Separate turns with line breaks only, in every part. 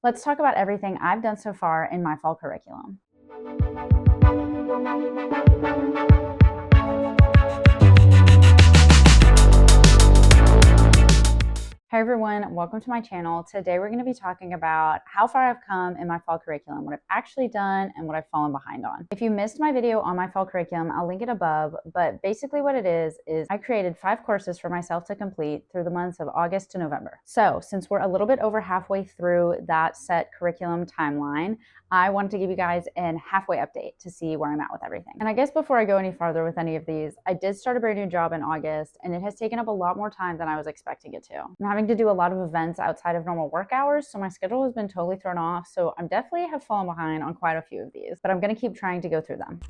Let's talk about everything I've done so far in my fall curriculum. Hey everyone, welcome to my channel. Today we're going to be talking about how far I've come in my fall curriculum, what I've actually done, and what I've fallen behind on. If you missed my video on my fall curriculum, I'll link it above, but basically what it is I created 5 courses for myself to complete through the months of August to November. So since we're a little bit over halfway through that set curriculum timeline, I wanted to give you guys an halfway update to see where I'm at with everything. And I guess before I go any farther with any of these, I did start a brand new job in August, and it has taken up a lot more time than I was expecting it to. I'm having to do a lot of events outside of normal work hours, so my schedule has been totally thrown off. So I'm definitely have fallen behind on quite a few of these, but I'm going to keep trying to go through them.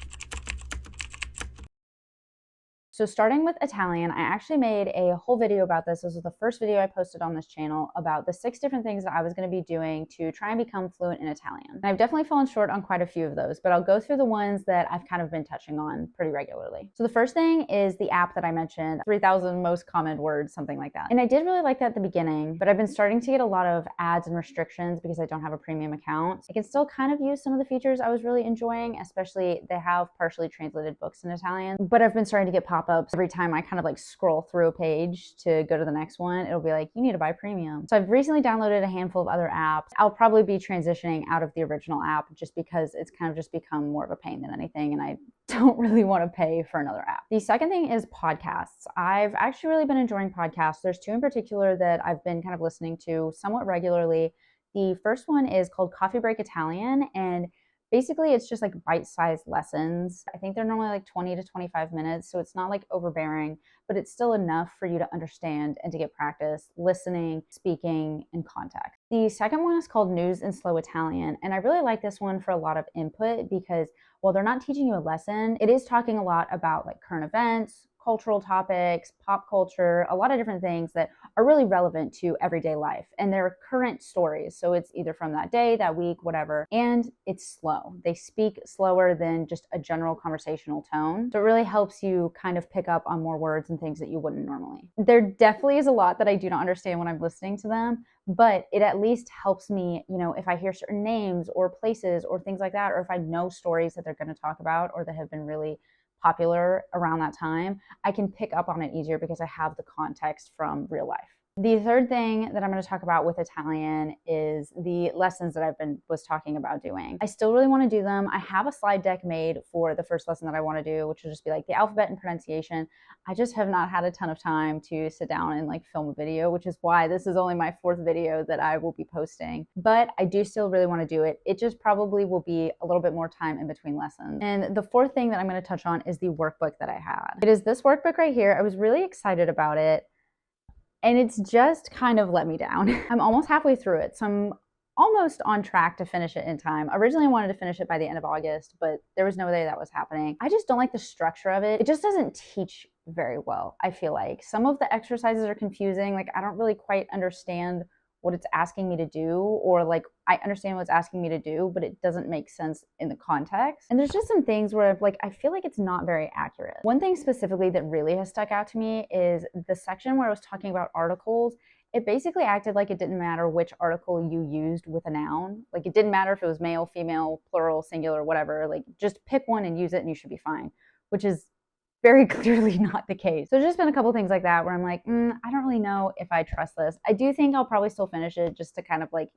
So starting with Italian, I actually made a whole video about this. This was the first video I posted on this channel about the 6 different things that I was going to be doing to try and become fluent in Italian. And I've definitely fallen short on quite a few of those, but I'll go through the ones that I've kind of been touching on pretty regularly. So the first thing is the app that I mentioned, 3,000 most common words, something like that. And I did really like that at the beginning, but I've been starting to get a lot of ads and restrictions because I don't have a premium account. I can still kind of use some of the features I was really enjoying, especially they have partially translated books in Italian, but I've been starting to get pop-ups every time I kind of like scroll through a page to go to the next one. It'll be like, you need to buy premium. So I've recently downloaded a handful of other apps. I'll probably be transitioning out of the original app just because it's kind of just become more of a pain than anything, and I don't really want to pay for another app. The second thing is podcasts. I've actually really been enjoying podcasts. There's 2 in particular that I've been kind of listening to somewhat regularly. The first one is called Coffee Break Italian, and basically, it's just like bite-sized lessons. I think they're normally like 20 to 25 minutes, so it's not like overbearing, but it's still enough for you to understand and to get practice listening, speaking, and context. The second one is called News in Slow Italian, and I really like this one for a lot of input because while they're not teaching you a lesson, it is talking a lot about like current events, cultural topics, pop culture, a lot of different things that are really relevant to everyday life. And they're current stories. So it's either from that day, that week, whatever. And it's slow. They speak slower than just a general conversational tone. So it really helps you kind of pick up on more words and things that you wouldn't normally. There definitely is a lot that I do not understand when I'm listening to them, but it at least helps me, if I hear certain names or places or things like that, or if I know stories that they're going to talk about or that have been really popular around that time, I can pick up on it easier because I have the context from real life. The third thing that I'm going to talk about with Italian is the lessons that was talking about doing. I still really want to do them. I have a slide deck made for the first lesson that I want to do, which will just be like the alphabet and pronunciation. I just have not had a ton of time to sit down and like film a video, which is why this is only my 4th video that I will be posting. But I do still really want to do it. It just probably will be a little bit more time in between lessons. And the 4th thing that I'm going to touch on is the workbook that I had. It is this workbook right here. I was really excited about it, and it's just kind of let me down. I'm almost halfway through it, so I'm almost on track to finish it in time. Originally I wanted to finish it by the end of August, but there was no way that was happening. I just don't like the structure of it. It just doesn't teach very well, I feel like. Some of the exercises are confusing. Like I don't really quite understand what it's asking me to do, or like I understand what it's asking me to do, but it doesn't make sense in the context. And there's just some things where I feel like it's not very accurate. One thing specifically that really has stuck out to me is the section where I was talking about articles. It basically acted like it didn't matter which article you used with a noun. Like it didn't matter if it was male, female, plural, singular, whatever. Like just pick one and use it and you should be fine, which is very clearly not the case. So there's just been a couple things like that where I'm like, I don't really know if I trust this. I do think I'll probably still finish it just to kind of like,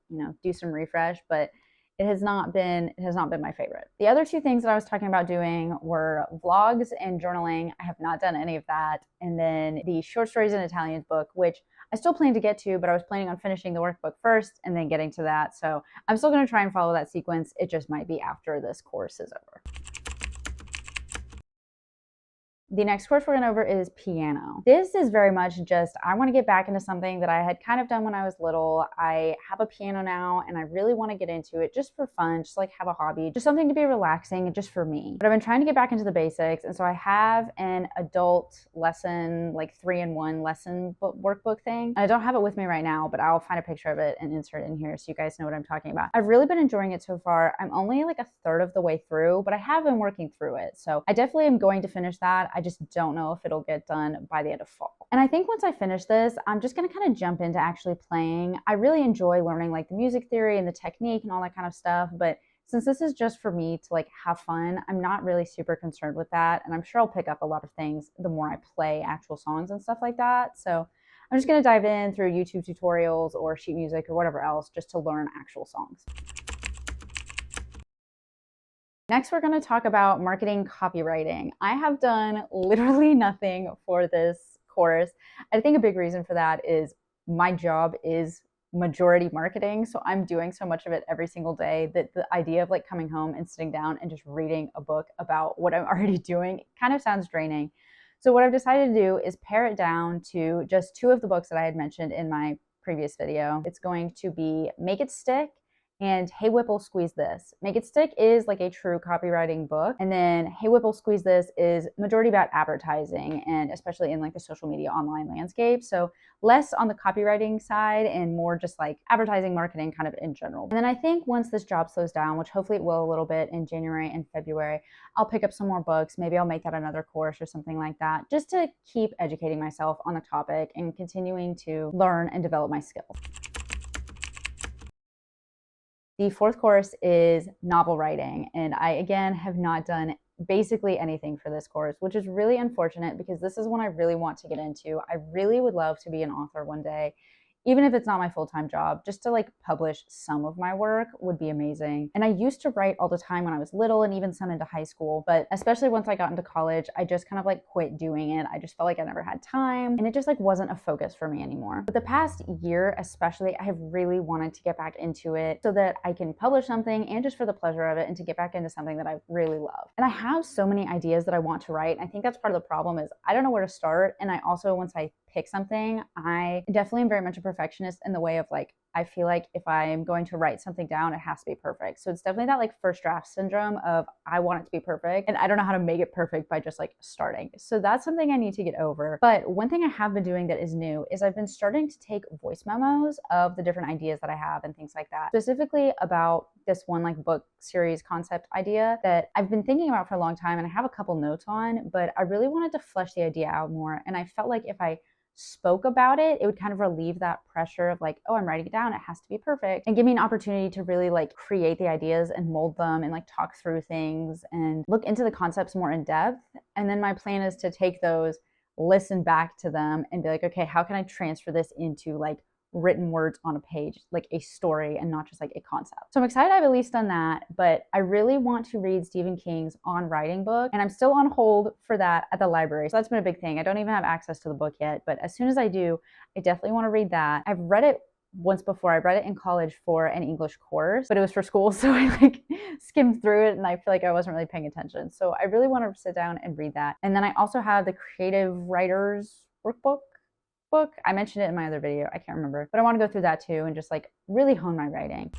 do some refresh, but it has not been my favorite. The other 2 things that I was talking about doing were vlogs and journaling. I have not done any of that. And then the short stories in Italian book, which I still plan to get to, but I was planning on finishing the workbook first and then getting to that. So I'm still going to try and follow that sequence. It just might be after this course is over. The next course we're going over is piano. This is very much just, I want to get back into something that I had kind of done when I was little. I have a piano now and I really want to get into it just for fun, just like have a hobby, just something to be relaxing and just for me. But I've been trying to get back into the basics. And so I have an adult lesson, like 3-in-1 lesson workbook thing. And I don't have it with me right now, but I'll find a picture of it and insert it in here so you guys know what I'm talking about. I've really been enjoying it so far. I'm only like a third of the way through, but I have been working through it. So I definitely am going to finish that. I just don't know if it'll get done by the end of fall. And I think once I finish this, I'm just going to kind of jump into actually playing. I really enjoy learning like the music theory and the technique and all that kind of stuff, but since this is just for me to like have fun, I'm not really super concerned with that. And I'm sure I'll pick up a lot of things the more I play actual songs and stuff like that. So I'm just going to dive in through YouTube tutorials or sheet music or whatever else just to learn actual songs. Next, we're going to talk about marketing copywriting. I have done literally nothing for this course. I think a big reason for that is my job is majority marketing. So I'm doing so much of it every single day that the idea of like coming home and sitting down and just reading a book about what I'm already doing kind of sounds draining. So what I've decided to do is pare it down to just 2 of the books that I had mentioned in my previous video. It's going to be Make It Stick and Hey Whipple Squeeze This. Make It Stick is like a true copywriting book. And then Hey Whipple Squeeze This is majority about advertising, and especially in like the social media online landscape. So less on the copywriting side and more just like advertising, marketing kind of in general. And then I think once this job slows down, which hopefully it will a little bit in January and February, I'll pick up some more books. Maybe I'll make that another course or something like that, just to keep educating myself on the topic and continuing to learn and develop my skills. The 4th course is novel writing, and I again have not done basically anything for this course, which is really unfortunate because this is one I really want to get into. I really would love to be an author one day, even if it's not my full-time job. Just to like publish some of my work would be amazing. And I used to write all the time when I was little and even some into high school, but especially once I got into college, I just kind of like quit doing it. I just felt like I never had time and it just like wasn't a focus for me anymore. But the past year especially, I have really wanted to get back into it so that I can publish something and just for the pleasure of it and to get back into something that I really love. And I have so many ideas that I want to write. I think that's part of the problem is I don't know where to start. And I also, once I pick something, I definitely am very much a perfectionist in the way of like, I feel like if I'm going to write something down, it has to be perfect. So it's definitely that like first draft syndrome of I want it to be perfect and I don't know how to make it perfect by just like starting. So that's something I need to get over. But one thing I have been doing that is new is I've been starting to take voice memos of the different ideas that I have and things like that. Specifically about this one like book series concept idea that I've been thinking about for a long time and I have a couple notes on, but I really wanted to flesh the idea out more. And I felt like if I spoke about it, it would kind of relieve that pressure of like, oh, I'm writing it down, it has to be perfect, and give me an opportunity to really like create the ideas and mold them and like talk through things and look into the concepts more in depth. And then my plan is to take those, listen back to them and be like, okay, how can I transfer this into like written words on a page, like a story and not just like a concept. So I'm excited I've at least done that, but I really want to read Stephen King's On Writing book, and I'm still on hold for that at the library. So that's been a big thing. I don't even have access to the book yet, but as soon as I do, I definitely want to read that. I've read it once before. I read it in college for an English course, but it was for school, so I like skimmed through it and I feel like I wasn't really paying attention. So I really want to sit down and read that. And then I also have the Creative Writers Workbook book. I mentioned it in my other video, I can't remember, but I want to go through that too and just like really hone my writing.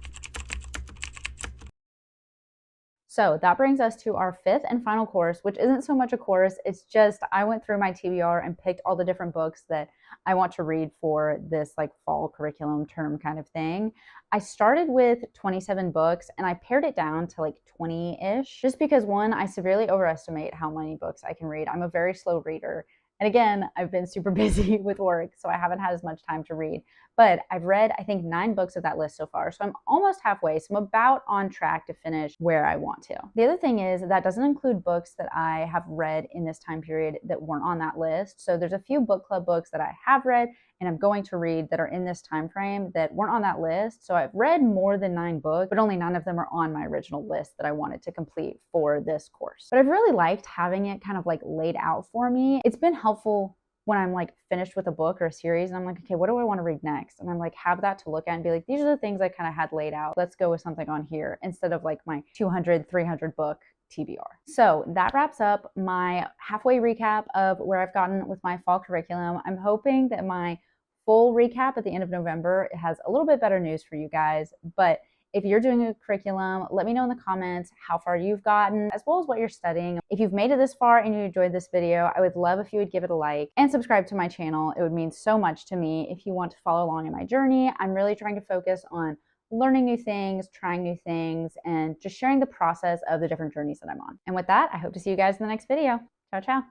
So that brings us to our 5th and final course, which isn't so much a course, it's just I went through my TBR and picked all the different books that I want to read for this like fall curriculum term kind of thing. I started with 27 books and I pared it down to like 20-ish, just because one, I severely overestimate how many books I can read. I'm a very slow reader. And again, I've been super busy with work, so I haven't had as much time to read. But I've read, I think, 9 books of that list so far. So I'm almost halfway. So I'm about on track to finish where I want to. The other thing is that doesn't include books that I have read in this time period that weren't on that list. So there's a few book club books that I have read and I'm going to read that are in this time frame that weren't on that list. So I've read more than 9 books, but only 9 of them are on my original list that I wanted to complete for this course. But I've really liked having it kind of like laid out for me. It's been helpful when I'm like finished with a book or a series and I'm like, okay, what do I want to read next? And I'm like, have that to look at and be like, these are the things I kind of had laid out. Let's go with something on here instead of like my 200, 300 book TBR. So that wraps up my halfway recap of where I've gotten with my fall curriculum. I'm hoping that my full recap at the end of November has a little bit better news for you guys, but if you're doing a curriculum, let me know in the comments how far you've gotten, as well as what you're studying. If you've made it this far and you enjoyed this video, I would love if you would give it a like and subscribe to my channel. It would mean so much to me if you want to follow along in my journey. I'm really trying to focus on learning new things, trying new things, and just sharing the process of the different journeys that I'm on. And with that, I hope to see you guys in the next video. Ciao, ciao.